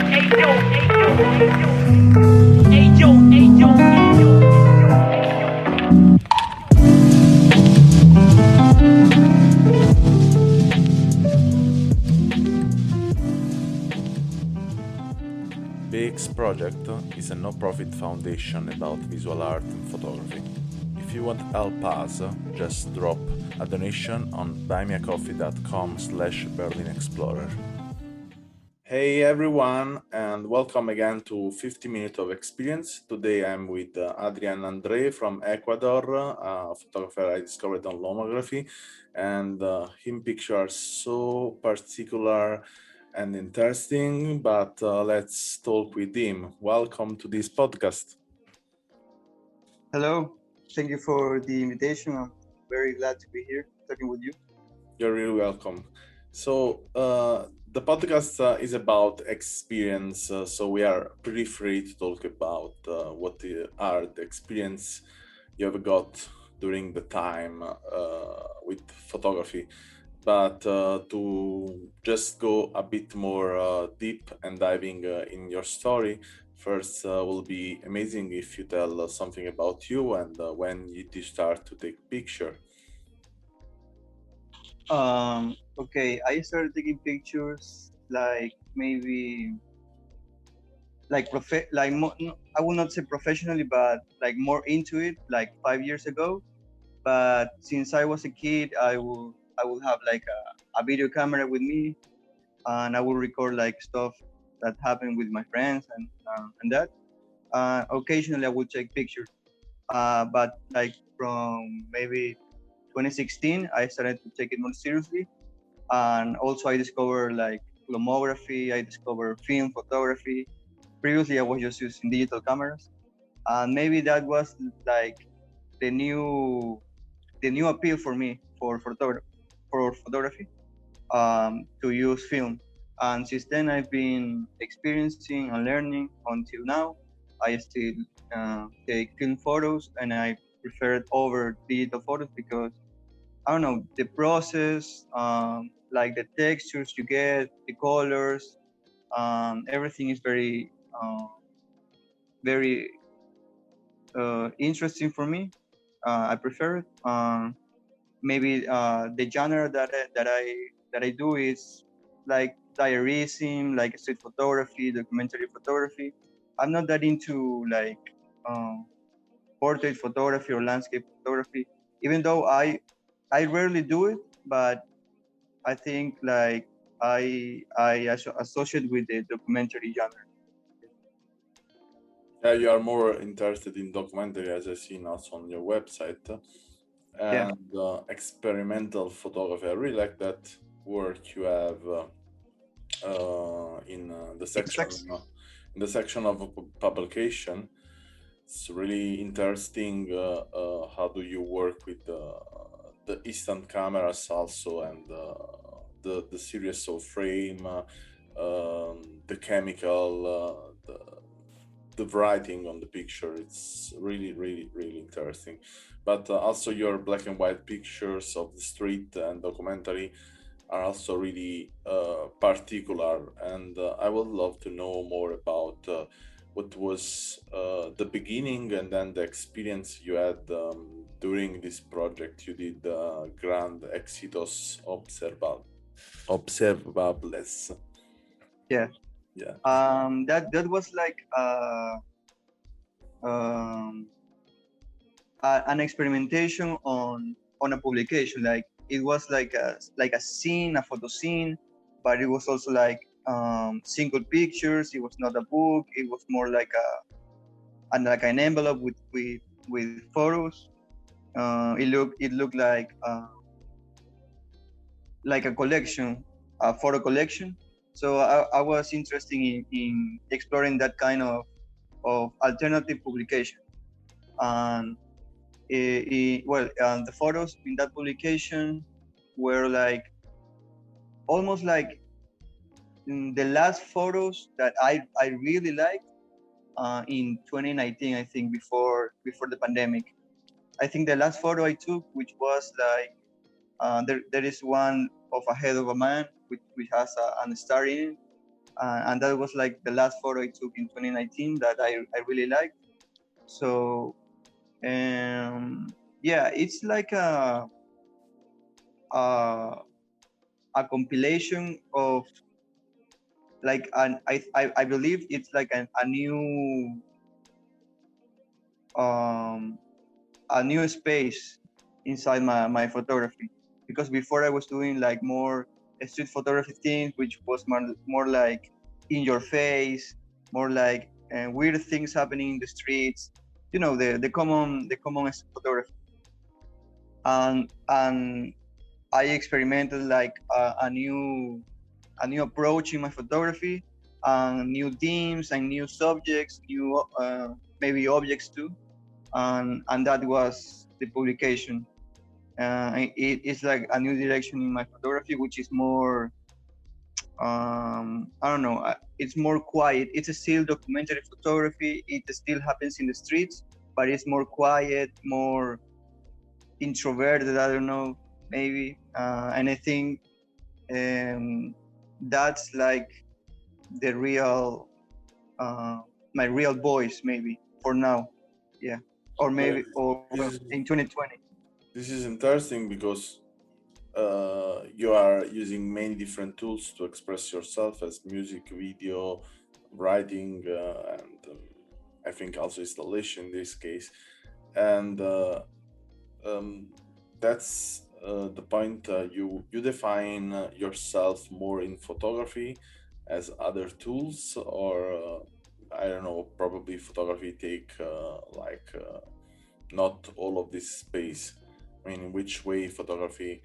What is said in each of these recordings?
BEEX project is a no-profit foundation about visual art and photography. If you want to help us, just drop a donation on buymeacoffee.com/BerlinExplorer. Hey everyone, and welcome again to 50 Minutes of Experience. Today I'm with Adrián André from Ecuador, a photographer I discovered on lomography, and his pictures are so particular and interesting, but let's talk with him. Welcome to this podcast. Hello, thank you for the invitation. I'm very glad to be here talking with you. You're really welcome. So the podcast is about experience, so we are pretty free to talk about what are the experience you have got during the time with photography. But to just go a bit more deep and diving in your story, first will be amazing if you tell something about you and when you did start to take picture. Okay, I started taking pictures like maybe like I will not say professionally, but like more into it like 5 years ago. But since I was a kid, I will have like a video camera with me, and I will record like stuff that happened with my friends and that. Occasionally, I will take pictures. But like from maybe 2016, I started to take it more seriously. And also I discovered like lomography, I discovered film photography. Previously I was just using digital cameras. And maybe that was like the new appeal for me for photography, to use film. And since then I've been experiencing and learning until now. I still take film photos, and I prefer it over digital photos because I don't know, the process, like the textures you get, the colors, everything is very, very interesting for me. I prefer it. Maybe the genre that I do is like diarism, like street photography, documentary photography. I'm not that into like portrait photography or landscape photography, even though I rarely do it, but I think like I associate with the documentary genre. Yeah, you are more interested in documentary, as I see now on your website, Yeah. and experimental photography. I really like that work you have in the section Exactly. in the section of publication. It's really interesting. How do you work with the instant cameras also, and the series of frame, the chemical, the writing on the picture. It's really, really, really interesting. But also your black and white pictures of the street and documentary are also really particular. And I would love to know more about what was the beginning and then the experience you had during this project. You did Grand Exitos Observables. Yeah. Yeah. That was like um, an experimentation on a publication. Like it was like a scene, a photo scene, but it was also like single pictures. It was not a book. It was more like like an envelope with photos. It looked like a collection, a photo collection. So I was interested in exploring that kind of alternative publication. And the photos in that publication were like almost like the last photos that I really liked in 2019. I think before the pandemic. I think the last photo I took, which was like there is one of a head of a man which has a star in it, and that was like the last photo I took in 2019 that I really liked. So yeah, it's like a, a compilation of like I believe it's like um, a new space inside my photography, because before I was doing like more street photography things, which was more like in your face, more like weird things happening in the streets, you know, the common photography. And I experimented like a new approach in my photography, and new themes and new subjects, new maybe objects too, and that was the publication. It's like a new direction in my photography, which is more I don't know. It's more quiet. It's a still documentary photography. It still happens in the streets, but it's more quiet, more introverted. I don't know, maybe. And I think that's like the real, my real voice, maybe for now. Yeah, or Well, maybe, or this well, is in 2020. this is interesting because you are using many different tools to express yourself, as music, video, writing, and I think also installation in this case. And um, that's the point. You define yourself more in photography as other tools, or I don't know. Probably photography take not all of this space. I mean, in which way photography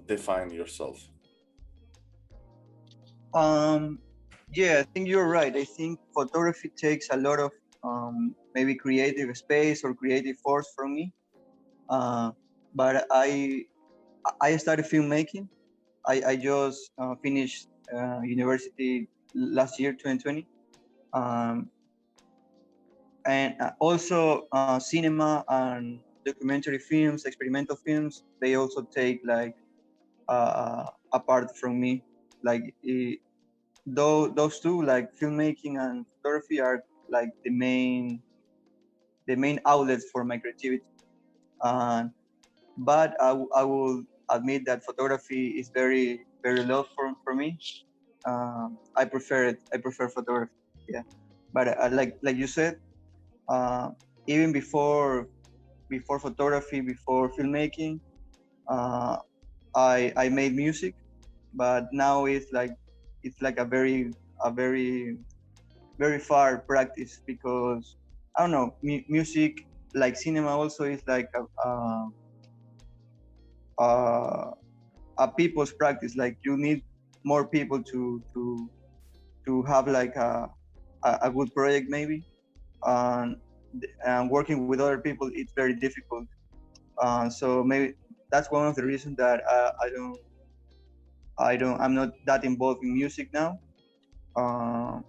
define yourself? Um, yeah, I think you're right. I think photography takes a lot of maybe creative space or creative force from me. Uh, but I started filmmaking. I just finished university last year, 2020. Um, and also cinema and documentary films, experimental films, they also take like a part from me. Like though those two, like filmmaking and photography, are like the main outlets for my creativity. And but I will admit that photography is very low for me. I prefer it. I prefer photography. Yeah, but like you said, uh, even before photography, before filmmaking, uh, I made music, but now it's like a very far practice, because I don't know, music, like cinema also, is like a, a people's practice. Like you need more people to have like a good project, maybe. And working with other people, it's very difficult. So maybe that's one of the reasons that I'm not that involved in music now. Uh,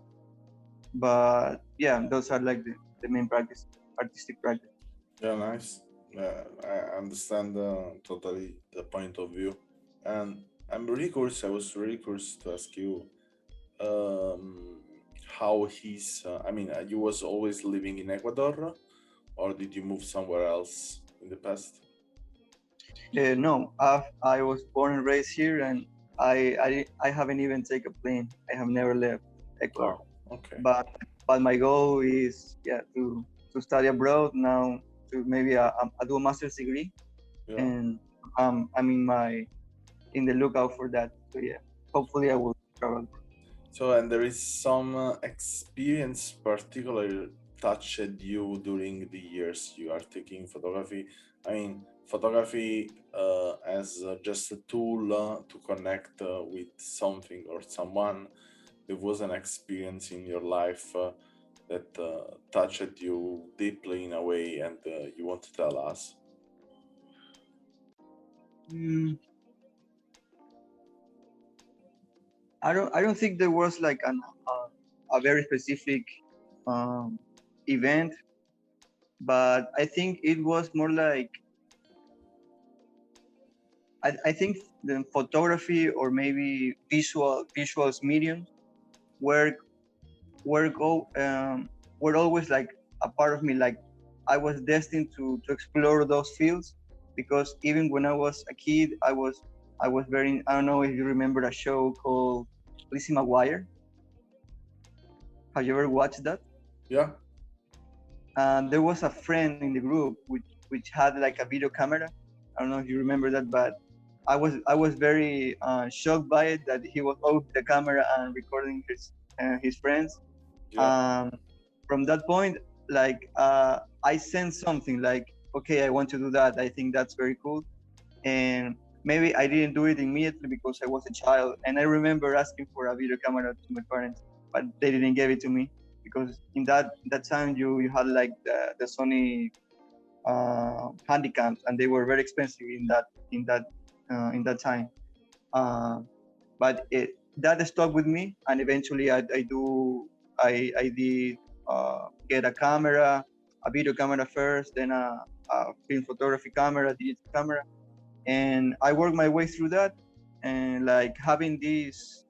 but yeah, those are like the main practice, artistic practice. Yeah, nice. I understand totally the point of view, and I'm really curious. I was really curious to ask you um, how he's. I mean, you was always living in Ecuador, or did you move somewhere else in the past? No, I was born and raised here, and I haven't even taken a plane. I have never left Ecuador. Oh, okay. But my goal is, yeah, to study abroad now, to maybe do a master's degree. Yeah. And I'm in the lookout for that. So yeah, hopefully I will travel. So, and there is some experience particularly touched you during the years you are taking photography. I mean, photography as just a tool to connect with something or someone. There was an experience in your life that touched you deeply in a way, and you want to tell us. Mm, I don't think there was like a very specific um, event, but I think it was more like I think the photography or maybe visuals medium were were go were always like a part of me. Like I was destined to explore those fields because even when I was a kid, I was very, I don't know if you remember a show called Lizzie McGuire. Have you ever watched that? Yeah. And there was a friend in the group which had like a video camera. I don't know if you remember that, but I was very shocked by it that he was off the camera and recording his friends. Yeah. Um, from that point, like I sensed something like, okay, I want to do that. I think that's very cool. And maybe I didn't do it immediately because I was a child. And I remember asking for a video camera to my parents, but they didn't give it to me because in that time you had like the Sony handicams, and they were very expensive in that time. Uh, but that stuck with me, and eventually I did get a camera, a video camera first, then a film photography camera, digital camera, and I worked my way through that, and like having this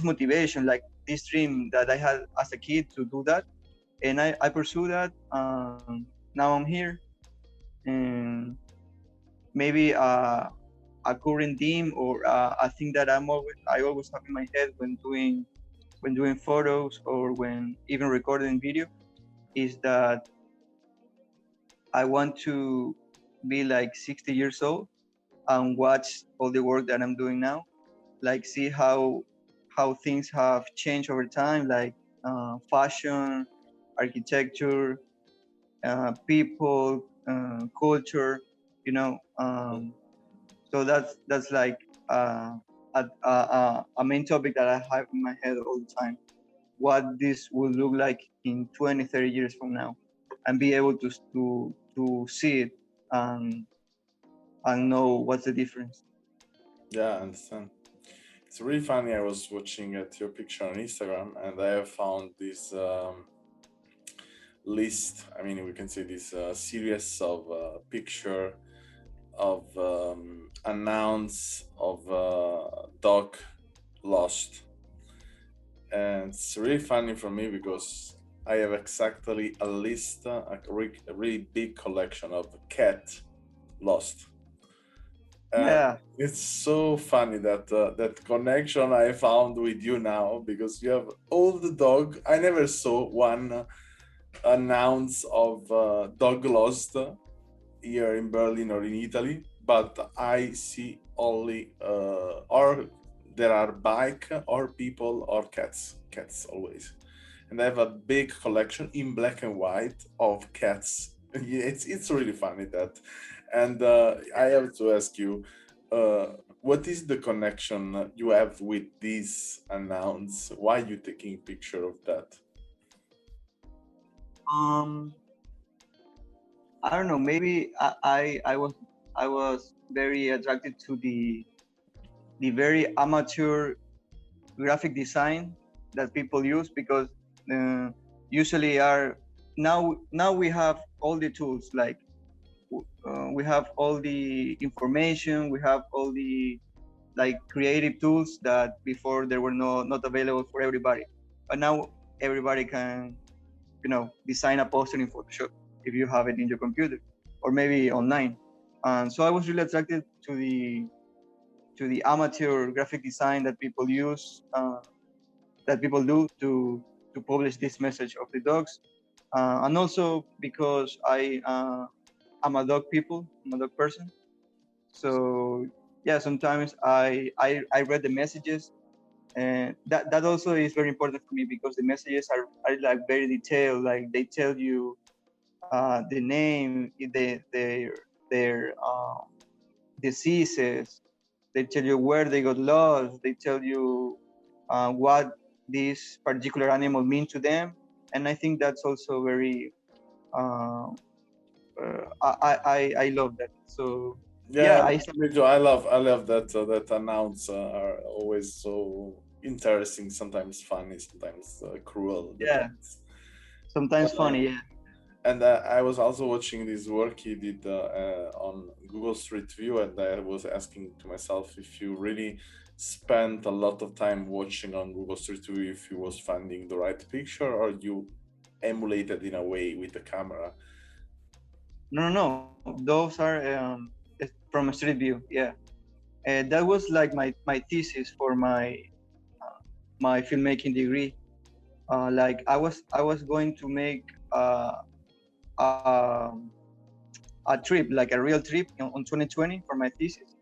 motivation, like this dream that I had as a kid to do that, and I pursue that. Now I'm here, and maybe a current theme or a thing that I always have in my head when doing photos or when even recording video is that I want to be like 60 years old and watch all the work that I'm doing now, like see how things have changed over time, like fashion, architecture, people, culture, you know. So that's like a main topic that I have in my head all the time. What this will look like in 20, 30 years from now, and be able to see it and know what's the difference. Yeah, I understand. It's really funny. I was watching at your picture on Instagram, and I have found this list. I mean, we can say this series of picture of announce of dog lost, and it's really funny for me because I have exactly a list, a really big collection of cat lost. Yeah, It's so funny that that connection I found with you now, because you have all the dog. I never saw one announce of dog lost here in Berlin or in Italy, but I see only or there are bike or people or cats always, and I have a big collection in black and white of cats. It's really funny that, and I have to ask you, what is the connection you have with this announce? Why you taking picture of that? um I don't know, maybe I was very attracted to the very amateur graphic design that people use because uh, usually are now we have all the tools, like we have all the information, we have all the like creative tools that before there were not available for everybody, but now everybody can, you know, design a poster in Photoshop if you have it in your computer or maybe online. And so I was really attracted to the amateur graphic design that people use, that people do to publish this message of the dogs, and also because I'm a dog people, I'm a dog person. So yeah, sometimes I read the messages, and that also is very important for me because the messages are like very detailed. Like they tell you the name, their diseases. They tell you where they got lost. They tell you what this particular animal mean to them, and I think that's also very. Uh, I love that. So yeah, Yeah, me too. I love that that announce are always so interesting. Sometimes funny, sometimes cruel. yeah, Depends. sometimes Uh, funny. Yeah, And I was also watching this work he did on Google Street View, and I was asking to myself if you really spent a lot of time watching on Google Street View, if you was finding the right picture, or you emulated in a way with the camera. No. Those are from a street view. Yeah, that was like my thesis for my filmmaking degree. Like I was going to make uh, a trip, like a real trip on 2020 for my thesis.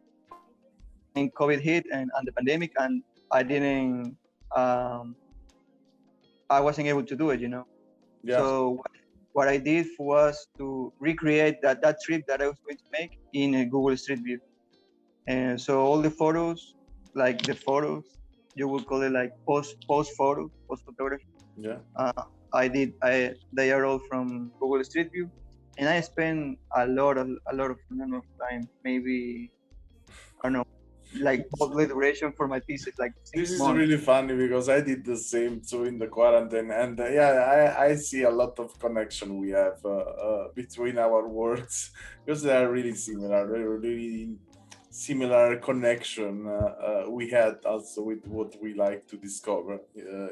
And COVID hit and the pandemic, and I didn't, um, I wasn't able to do it, you know. Yeah. So what I did was to recreate that trip that I was going to make in a Google Street View. And so all the photos, like the photos, you would call it like post photography. Yeah. They are all from Google Street View, and I spent a lot of amount of time, maybe I don't know, like total duration for my thesis, like This six is months. really funny because I did the same too in the quarantine, and yeah, I see a lot of connection we have between our works because they are really similar. They're really similar connection we had also with what we like to discover.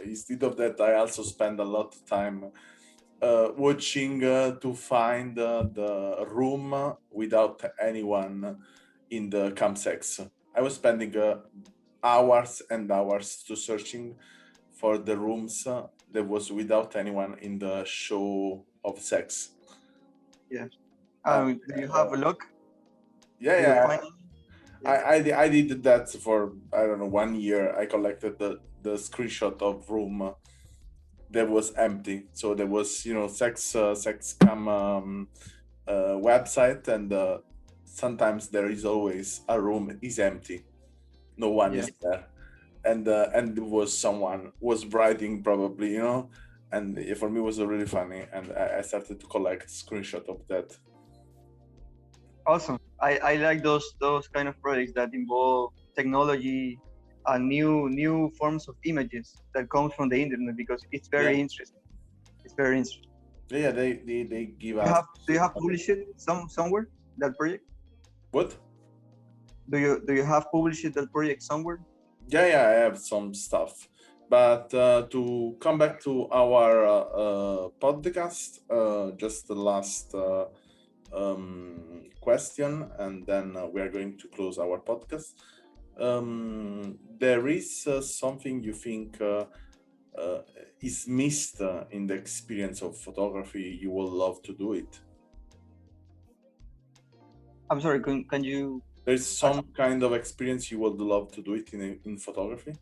Instead of that, I also spend a lot of time watching to find the room without anyone in the campsite. I was spending hours and hours to searching for the rooms that was without anyone in the show of sex. Yeah. And Do you have a look? yeah, Do you yeah, find? Yeah. I did that for I don't know 1 year. I collected the screenshot of room that was empty. So there was sex cam website, and sometimes there is always a room is empty, no one Yeah. is there, and was someone was writing probably, and for me it was really funny, and I started to collect screenshot of that. Awesome. I like those kind of projects that involve technology and new forms of images that comes from the internet because it's Yeah, very interesting. It's very interesting. yeah, they give Do you us have published it somewhere that project? what. Do you have published that project somewhere? Yeah, I have some stuff. But to come back to our podcast, just the last question, and then we are going to close our podcast. There is something you think is missed in the experience of photography. You will love to do it. I'm sorry. Can you There's ask, some kind of experience you would love to do it in photography.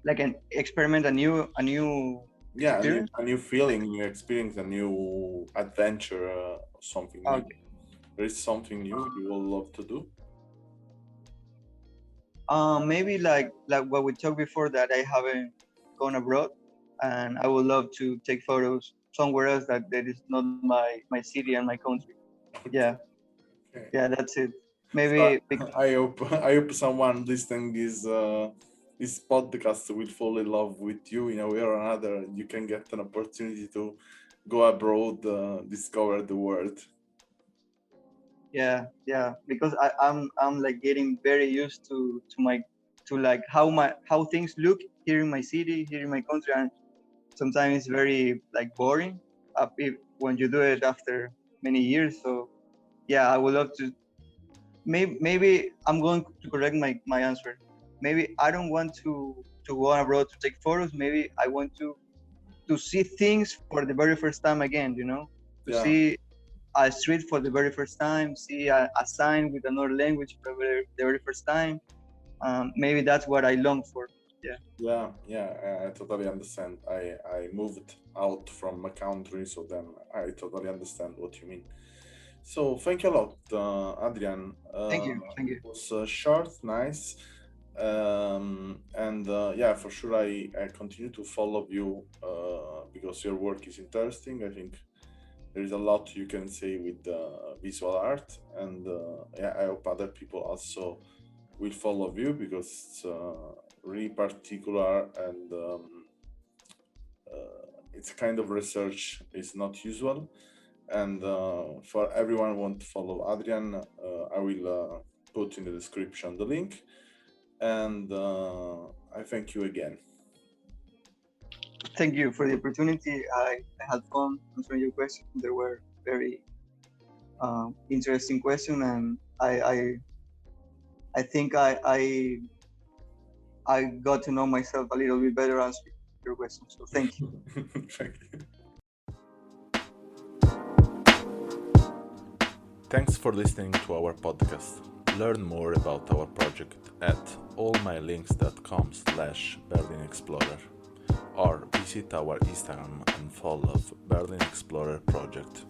like an experiment, a new Yeah, experience? a new feeling, new experience, a new adventure, something new. Okay. There is something new you will love to do. Maybe like what we talked before, that I haven't gone abroad, and I would love to take photos somewhere else that is not my city and my country. Yeah, Okay. yeah, that's it. So Maybe I hope I hope someone listening this podcast will fall in love with you in a way or another. You can get an opportunity to go abroad, discover the world. yeah, because I'm like getting very used to like how things look here in my city, here in my country, and sometimes it's very like boring when you do it after many years. So yeah, I would love to. Maybe I'm going to correct my answer. Maybe I don't want to go abroad to take photos. Maybe I want to see things for the very first time again. To Yeah, see a street for the very first time, see a sign with another language for the very first time. Maybe that's what I long for. Yeah. I totally understand. I moved out from my country, so then I totally understand what you mean. So thank you a lot, Adrian. Thank you. Thank you. It was short, nice, and yeah, for sure I continue to follow you because your work is interesting. I think there is a lot you can say with visual art, and yeah, I hope other people also will follow you because it's really particular and it's kind of research is not usual. And for everyone who want to follow Adrián, I will put in the description the link. And I thank you again. Thank you for the opportunity. I had fun answering your questions. They were very interesting questions, and I think I got to know myself a little bit better answering your questions. So thank you. Thank you. Thanks for listening to our podcast. Learn more about our project at allmylinks.com/BerlinExplorer or visit our Instagram and follow Berlin Explorer Project.